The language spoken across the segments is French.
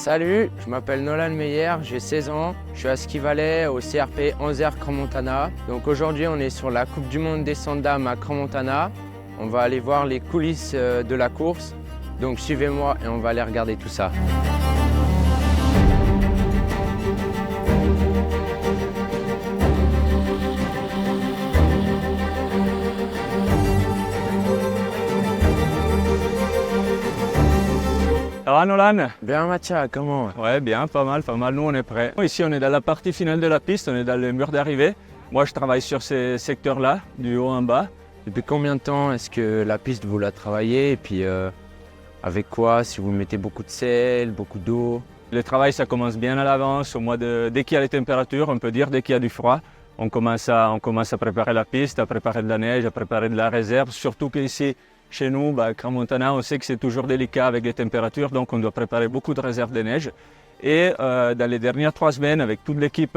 Salut, je m'appelle Nolan Meyer, j'ai 16 ans, je suis à Ski Valley au CRP Anzère Crans-Montana. Donc aujourd'hui on est sur la Coupe du Monde des Sandames à Crans-Montana. On va aller voir les coulisses de la course. Donc suivez-moi et on va aller regarder tout ça. Ça va Nolan? Bien Mathias, comment? Ouais, bien, pas mal, nous on est prêts. Ici on est dans la partie finale de la piste, on est dans le mur d'arrivée. Moi je travaille sur ces secteurs-là, du haut en bas. Depuis combien de temps est-ce que la piste vous la travaillez et puis avec quoi? Si vous mettez beaucoup de sel, beaucoup d'eau? Le travail ça commence bien à l'avance, dès qu'il y a les températures, on peut dire dès qu'il y a du froid. On commence à préparer la piste, à préparer de la neige, à préparer de la réserve, surtout qu'ici, chez nous, Crans-Montana, on sait que c'est toujours délicat avec les températures, donc on doit préparer beaucoup de réserves de neige. Et dans les dernières 3 semaines, avec toute l'équipe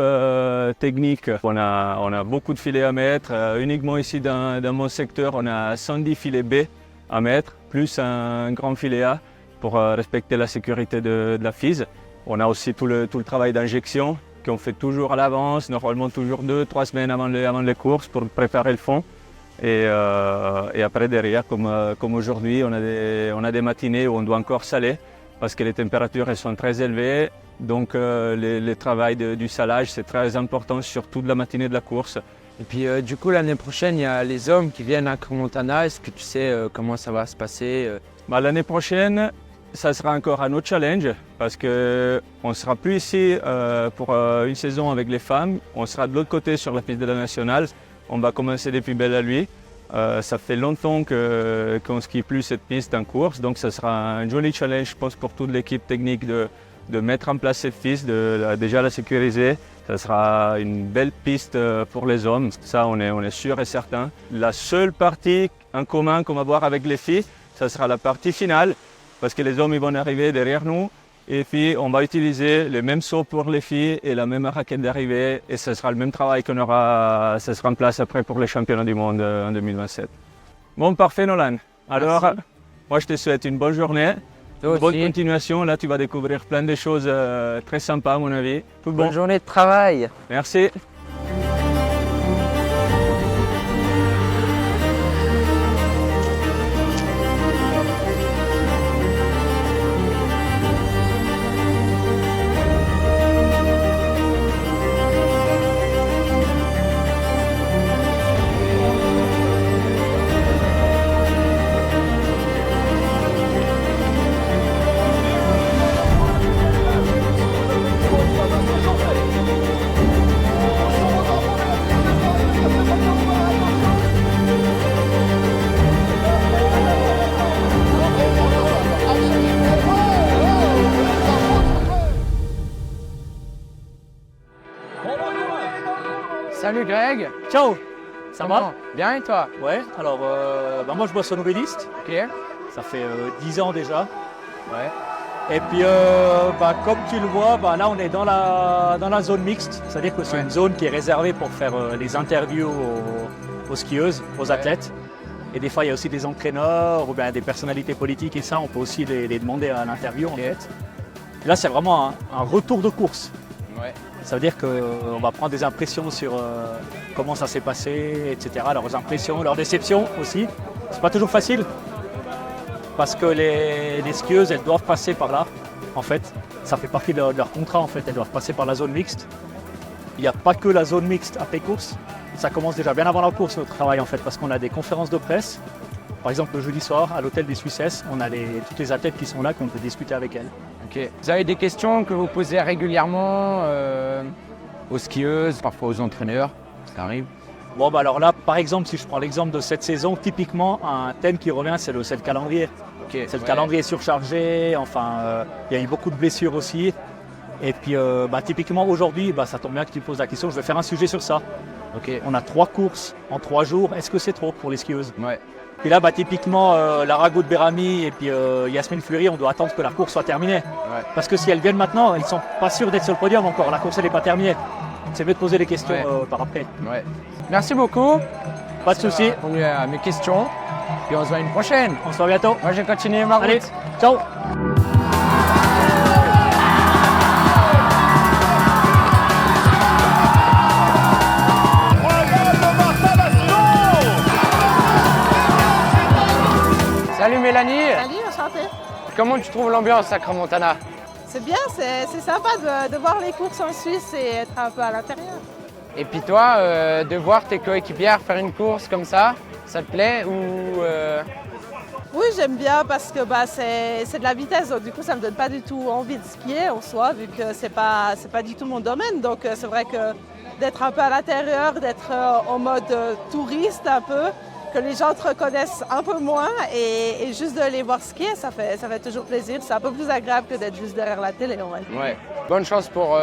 technique, on a beaucoup de filets à mettre. Uniquement ici dans mon secteur, on a 110 filets B à mettre, plus un grand filet A pour respecter la sécurité de la FIS. On a aussi tout le travail d'injection qu'on fait toujours à l'avance, normalement toujours 2-3 semaines avant les courses pour préparer le fond. Et après derrière, comme aujourd'hui, on a des matinées où on doit encore saler parce que les températures elles sont très élevées. Donc le travail du salage c'est très important sur toute la matinée de la course. Et puis du coup l'année prochaine il y a les hommes qui viennent à Crans-Montana. Est-ce que tu sais comment ça va se passer? L'année prochaine, ça sera encore un autre challenge parce qu'on ne sera plus ici pour une saison avec les femmes. On sera de l'autre côté sur la piste de la nationale. On va commencer depuis belle à lui. Ça fait longtemps qu'on ne skie plus cette piste en course, donc ça sera un joli challenge, je pense, pour toute l'équipe technique de mettre en place cette piste, de déjà la sécuriser. Ça sera une belle piste pour les hommes, ça on est sûr et certain. La seule partie en commun qu'on va voir avec les filles, ça sera la partie finale, parce que les hommes ils vont arriver derrière nous. Et puis on va utiliser les mêmes sauts pour les filles et la même raquette d'arrivée et ce sera le même travail qu'on aura, ça sera en place après pour les championnats du monde en 2027. Bon, parfait Nolan. Alors, merci. Moi je te souhaite une bonne journée, Toi bonne aussi. continuation. Là tu vas découvrir plein de choses très sympas à mon avis. Tout bon. Bonne journée de travail. Merci. Salut Greg. Ciao, ça Comment? va? Bien et toi? Ouais, alors moi je bosse au Nouvelliste, Ok. ça fait 10 ans déjà. Ouais. Et puis comme tu le vois, là on est dans la zone mixte, c'est-à-dire que c'est Ouais. une zone qui est réservée pour faire les interviews aux skieuses, aux athlètes. Et des fois il y a aussi des entraîneurs ou bien des personnalités politiques et ça on peut aussi les demander à l'interview en fait. Et là c'est vraiment un retour de course. Ouais. Ça veut dire qu'on va prendre des impressions sur comment ça s'est passé, etc. Leurs impressions, leurs déceptions aussi. C'est pas toujours facile parce que les skieuses, elles doivent passer par là. En fait, ça fait partie de leur contrat. En fait, elles doivent passer par la zone mixte. Il n'y a pas que la zone mixte après course. Ça commence déjà bien avant la course notre travail en fait, parce qu'on a des conférences de presse. Par exemple, le jeudi soir, à l'hôtel des Suissesses, on a toutes les athlètes qui sont là, qu'on peut discuter avec elles. Ok. Vous avez des questions que vous posez régulièrement aux skieuses, parfois aux entraîneurs? Ça arrive. Bon, alors là, par exemple, si je prends l'exemple de cette saison, typiquement, un thème qui revient, c'est le calendrier. Ok. C'est le calendrier surchargé, enfin, il y a eu beaucoup de blessures aussi. Et puis, typiquement aujourd'hui, ça tombe bien que tu poses la question, je vais faire un sujet sur ça. Ok. On a 3 courses en 3 jours, est-ce que c'est trop pour les skieuses? Ouais. Puis là, typiquement, Lara Berami et puis Yasmine Fleury, on doit attendre que la course soit terminée. Ouais. Parce que si elles viennent maintenant, elles ne sont pas sûres d'être sur le podium encore, la course elle n'est pas terminée. C'est mieux de poser les questions Ouais. par après. Ouais. Merci beaucoup. Pas de soucis, Répondu à mes questions. Puis on se voit une prochaine. on se voit bientôt. Moi, j'ai continué ma route. Allez, ciao. Salut Mélanie. Salut, enchanté. Comment tu trouves l'ambiance à Crans-Montana? C'est bien, c'est sympa de voir les courses en Suisse et être un peu à l'intérieur. Et puis toi, de voir tes coéquipières faire une course comme ça te plaît ou Oui, j'aime bien parce que c'est de la vitesse, donc du coup ça me donne pas du tout envie de skier en soi, vu que c'est pas du tout mon domaine. Donc c'est vrai que d'être un peu à l'intérieur, d'être en mode touriste un peu, que les gens te reconnaissent un peu moins et juste de les voir skier, ça fait toujours plaisir. C'est un peu plus agréable que d'être juste derrière la télé, on va dire. Ouais. Bonne chance pour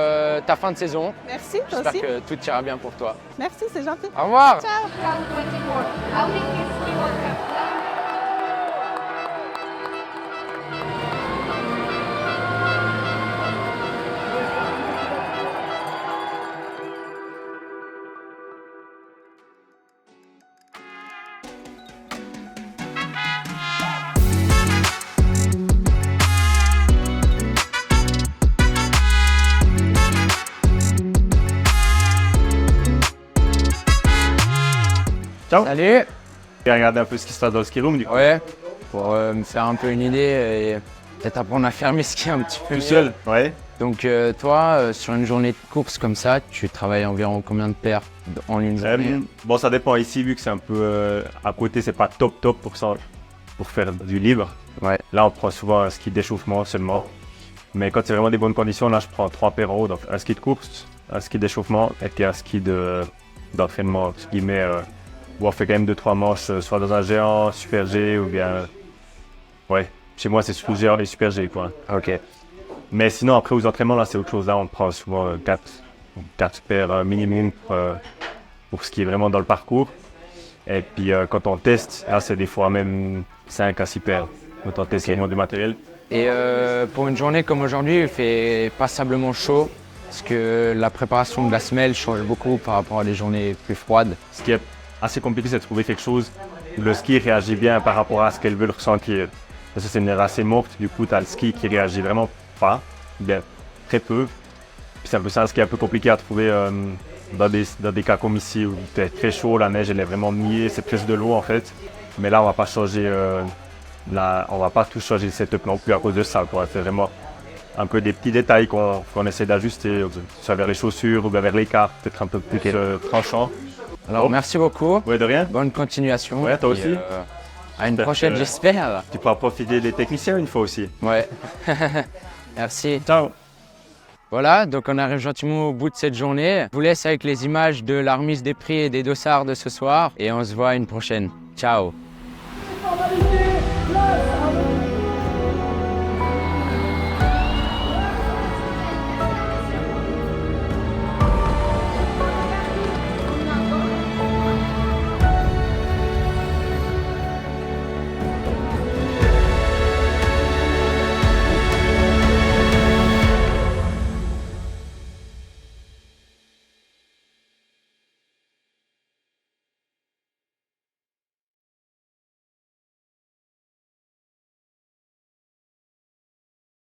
ta fin de saison. Merci, toi J'espère aussi. que tout ira bien pour toi. Merci, c'est gentil. Au revoir. Ciao. Ciao. Salut. Et regarder un peu ce qui se passe dans le ski room du coup. Ouais, pour me faire un peu une idée et peut-être apprendre à faire mes skis un petit peu Tout mieux. seul. Ouais. Donc toi, sur une journée de course comme ça, tu travailles environ combien de paires en une journée? Bon, ça dépend ici, vu que c'est un peu à côté, c'est pas top pour ça, pour faire du libre. Ouais. Là, on prend souvent un ski d'échauffement seulement. Mais quand c'est vraiment des bonnes conditions, là, je prends 3 paires en haut. Donc un ski de course, un ski d'échauffement et puis un ski d'entraînement. Ce qui met où on fait quand même 2-3 manches, soit dans un géant, super G ou bien. Ouais, chez moi, c'est surtout géant et super G, quoi. Ok. Mais sinon, après, aux entraînements, là, c'est autre chose. Là, on prend souvent 4 paires minimum pour ce qui est vraiment dans le parcours. Et puis, quand on teste, là, c'est des fois même 5 à 6 paires. Quand on teste vraiment du matériel. Et pour une journée comme aujourd'hui, il fait passablement chaud. Parce que la préparation de la semelle change beaucoup par rapport à des journées plus froides. Ce qui est assez compliqué, c'est de trouver quelque chose où le ski réagit bien par rapport à ce qu'elle veut le ressentir. Parce que c'est une aire assez morte, du coup, tu as le ski qui réagit vraiment pas, bien très peu. Puis c'est un peu ça, ce qui est un peu compliqué à trouver dans des cas comme ici où il fait très chaud, la neige elle est vraiment mouillée, c'est presque de l'eau en fait. Mais là, on va pas changer, on va pas tout changer le setup non plus à cause de ça, quoi. C'est vraiment un peu des petits détails qu'on essaie d'ajuster, soit vers les chaussures ou bien vers les cartes, peut-être un peu plus tranchant. Alors merci beaucoup. Ouais, de rien. Bonne continuation. Ouais, toi Et, aussi. à une prochaine, j'espère. Tu pourras profiter des techniciens une fois aussi. Ouais. Merci. Ciao. Voilà, donc on arrive gentiment au bout de cette journée. Je vous laisse avec les images de la remise des prix et des dossards de ce soir. Et on se voit à une prochaine. Ciao.